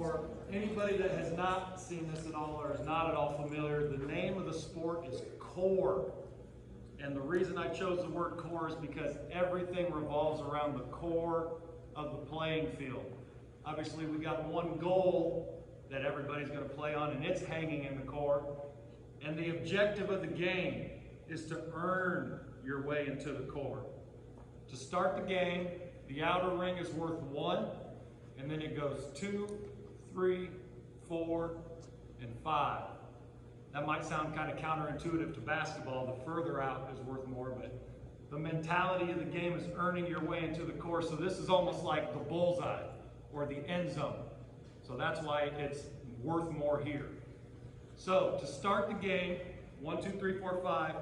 for anybody that has not seen this at all or is not at all familiar, the name of the sport is CORE. And the reason I chose the word core is because everything revolves around the core of the playing field. Obviously, we got one goal that everybody's going to play on, and it's hanging in the core. And the objective of the game is to earn your way into the core. To start the game, the outer ring is worth 1, and then it goes 2, 3, 4, and 5. That might sound kind of counterintuitive to basketball. The further out is worth more, but the mentality of the game is earning your way into the core. So this is almost like the bullseye or the end zone. So that's why it's worth more here. So to start the game, 1, 2, 3, 4, 5,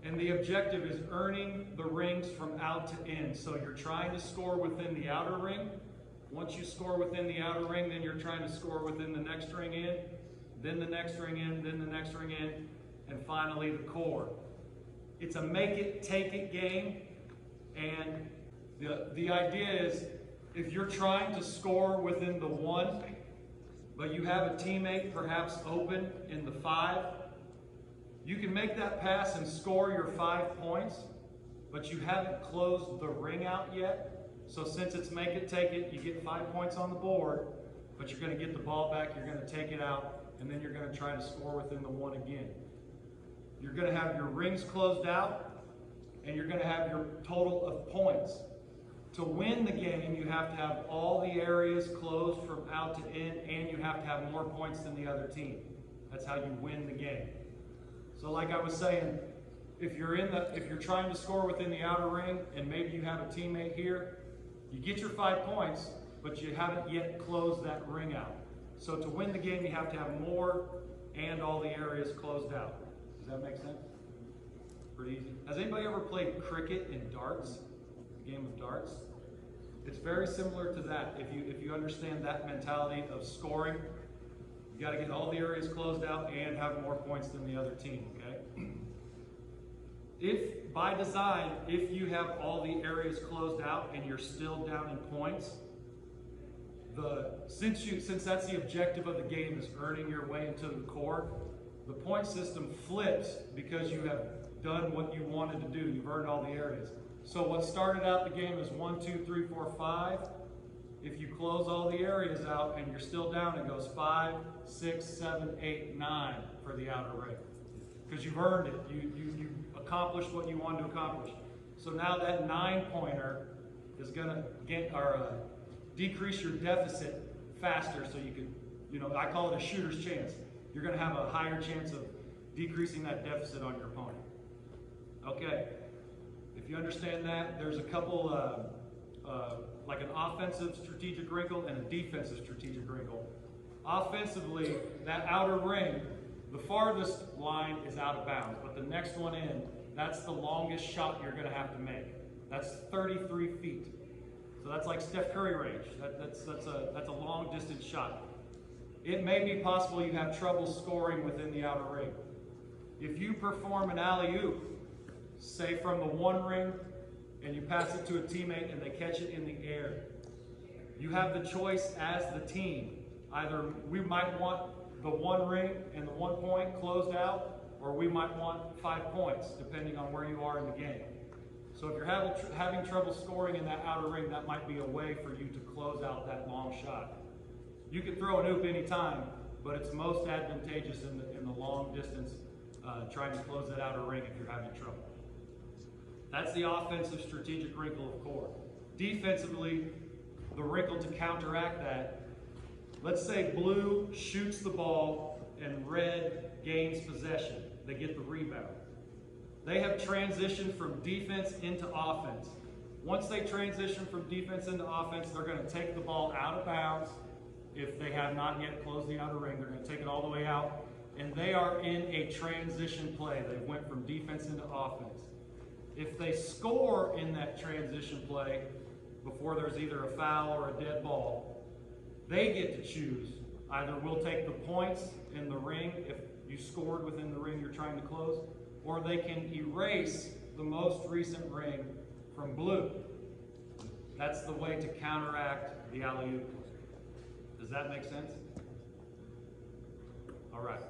and the objective is earning the rings from out to in. So you're trying to score within the outer ring. Once you score within the outer ring, then you're trying to score within the next ring in, then the next ring in, then the next ring in, and finally the core. It's a make it, take it game, and the idea is if you're trying to score within the 1, but you have a teammate perhaps open in the 5, you can make that pass and score your 5 points, but you haven't closed the ring out yet. So since it's make it, take it, you get 5 points on the board, but you're going to get the ball back, you're going to take it out, and then you're going to try to score within the 1 again. You're going to have your rings closed out, and you're going to have your total of points. To win the game, you have to have all the areas closed from out to in, and you have to have more points than the other team. That's how you win the game. So like I was saying, if you're trying to score within the outer ring, and maybe you have a teammate here, you get your 5 points, but you haven't yet closed that ring out. So to win the game, you have to have more and all the areas closed out. Does that make sense? Pretty easy. Has anybody ever played cricket in darts? A game of darts? It's very similar to that. If you understand that mentality of scoring, you got to get all the areas closed out and have more points than the other team, okay? If, by design, if you have all the areas closed out and you're still down in points, since that's the objective of the game is earning your way into the core, the point system flips because you have done what you wanted to do. You've earned all the areas. So what started out the game as 1, 2, 3, 4, 5. If you close all the areas out and you're still down, it goes 5, 6, 7, 8, 9 for the outer ring. Because you've earned it. You accomplished what you wanted to accomplish. So now that 9-pointer is going to decrease your deficit faster, so you can, I call it a shooter's chance. You're going to have a higher chance of decreasing that deficit on your opponent. Okay, if you understand that, there's a couple, like an offensive strategic wrinkle and a defensive strategic wrinkle. Offensively, that outer ring, the farthest line is out of bounds, but the next one in, that's the longest shot you're going to have to make. That's 33 feet. So that's like Steph Curry range. That's a long distance shot. It may be possible you have trouble scoring within the outer ring. If you perform an alley-oop, say from the 1 ring, and you pass it to a teammate and they catch it in the air, you have the choice as the team. Either we might want the 1 ring and the 1 point closed out, or we might want 5 points, depending on where you are in the game. So if you're having trouble scoring in that outer ring, that might be a way for you to close out that long shot. You can throw an oop anytime, but it's most advantageous in the long distance, trying to close that outer ring if you're having trouble. That's the offensive strategic wrinkle of core. Defensively, the wrinkle to counteract that, let's say blue shoots the ball and red gains possession. They get the rebound. They have transitioned from defense into offense. Once they transition from defense into offense, they're going to take the ball out of bounds. If they have not yet closed the outer ring, they're going to take it all the way out. And they are in a transition play. They went from defense into offense. If they score in that transition play before there's either a foul or a dead ball, they get to choose. Either we'll take the points in the ring if you scored within the ring you're trying to close, or they can erase the most recent ring from blue. That's the way to counteract the alley-oop. Does that make sense? All right.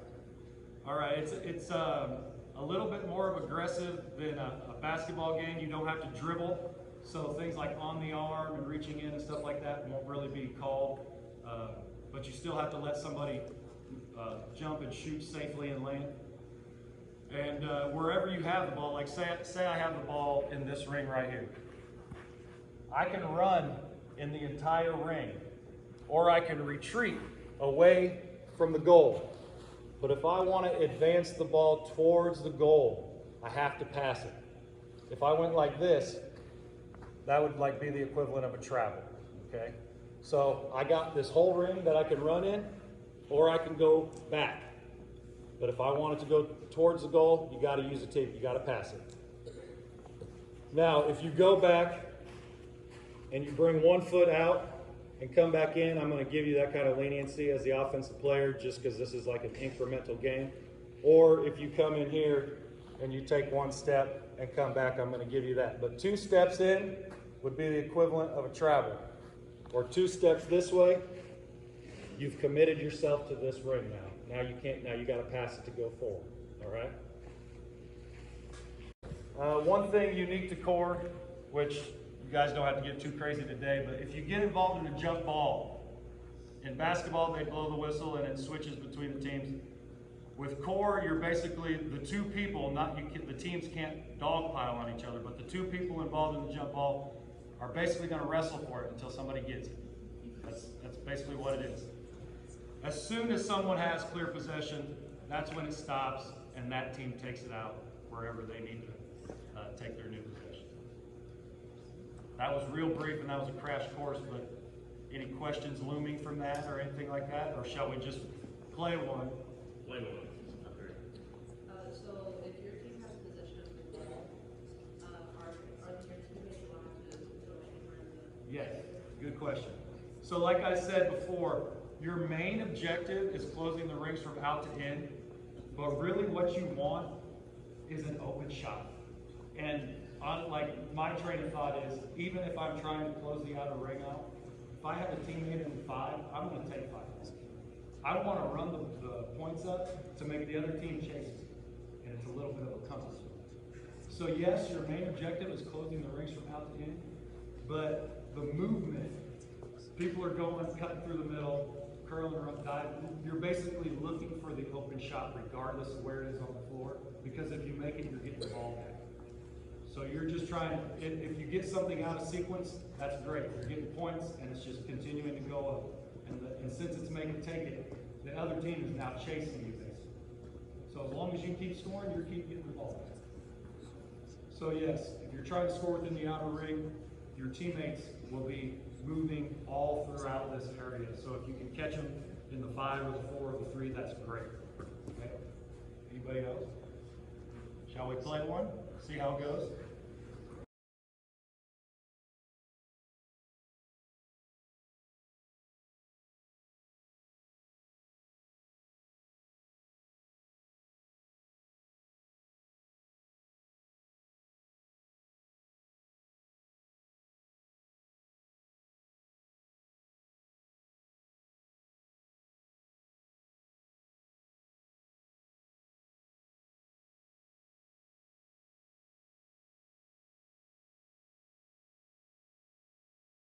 All right, it's a little bit more of aggressive than a basketball game. You don't have to dribble, so things like on the arm and reaching in and stuff like that won't really be called. But you still have to let somebody jump and shoot safely and land. And wherever you have the ball, like say I have the ball in this ring right here. I can run in the entire ring, or I can retreat away from the goal. But if I want to advance the ball towards the goal, I have to pass it. If I went like this, that would like be the equivalent of a travel, okay? So I got this whole ring that I can run in, or I can go back. But if I wanted to go towards the goal, you got to use a tape, you got to pass it. Now, if you go back and you bring one foot out and come back in, I'm going to give you that kind of leniency as the offensive player just because this is like an incremental game. Or if you come in here and you take one step and come back, I'm going to give you that. But 2 steps in would be the equivalent of a travel. Or 2 steps this way, you've committed yourself to this ring now. Now you can't, now you got to pass it to go forward, all right? One thing unique to CORE, which you guys don't have to get too crazy today, but if you get involved in a jump ball, in basketball they blow the whistle and it switches between the teams. With CORE, you're basically the 2 people, the teams can't dogpile on each other, but the 2 people involved in the jump ball are basically going to wrestle for it until somebody gets it. That's basically what it is. As soon as someone has clear possession, that's when it stops and that team takes it out wherever they need to take their new possession. That was real brief and that was a crash course, but any questions looming from that or anything like that? Or shall we just play one? Play one. So if your team has possession of the ball, are your teammates allowed to go anywhere in the... Yes, good question. So like I said before, your main objective is closing the rings from out to in, but really what you want is an open shot. And like my train of thought is, even if I'm trying to close the outer ring out, if I have a teammate in the 5, I'm going to take 5. I want to run the points up to make the other team chase it. And it's a little bit of a compass. So yes, your main objective is closing the rings from out to in, but the movement, people are going, cutting through the middle, curling or up, dive. You're basically looking for the open shot regardless of where it is on the floor, because if you make it, you're getting the ball back. So you're just trying, if you get something out of sequence, that's great. You're getting points and it's just continuing to go up. And since it's make it, take it, the other team is now chasing you basically. So as long as you keep scoring, you keep getting the ball back. So yes, if you're trying to score within the outer ring, your teammates will be moving all throughout this area. So if you can catch them in the 5 or the 4 or the 3, that's great. Okay? Anybody else? Shall we play one? See how it goes?